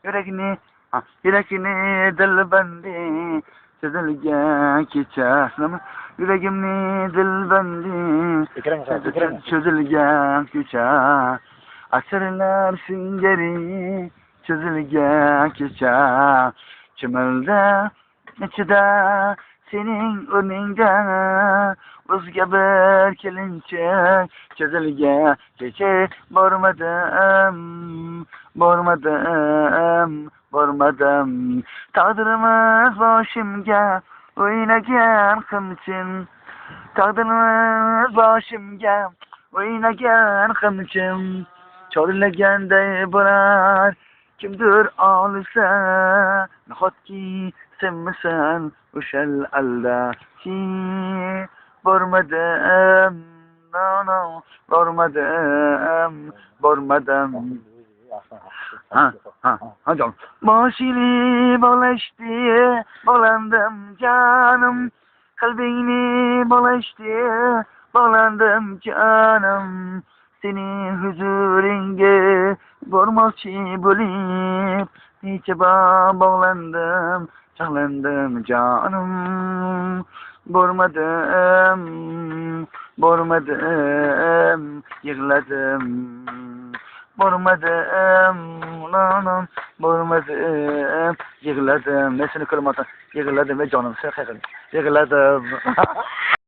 Yüreğini, yüreğini dilbendi, çözülgen keçer. Yüreğimni dilbendi, çözülgen keçer. Asırlar süngeri, çözülgen keçer. Çimilde, içide, senin önünde, o'zga bir kelinchak cho'zilgan kecha bormadim taqdirimiz boshimga o'ynagan qimchin chorlaganday bo'lar kimdir olsa nahotki senmisan o'shal aldaki bormadim, no, bormadim. Ha canım. Başını bağlaştı, bağlandım canım. Kalbini bağlaştı, bağlandım canım. Senin huzurunga bormoqchi bo'lib, necha bağlandım, çağlandım canım. Bormadım, yığladım. Bormadım, yığladım. Nesini kırmadan yığladım ve canım sen yığladım.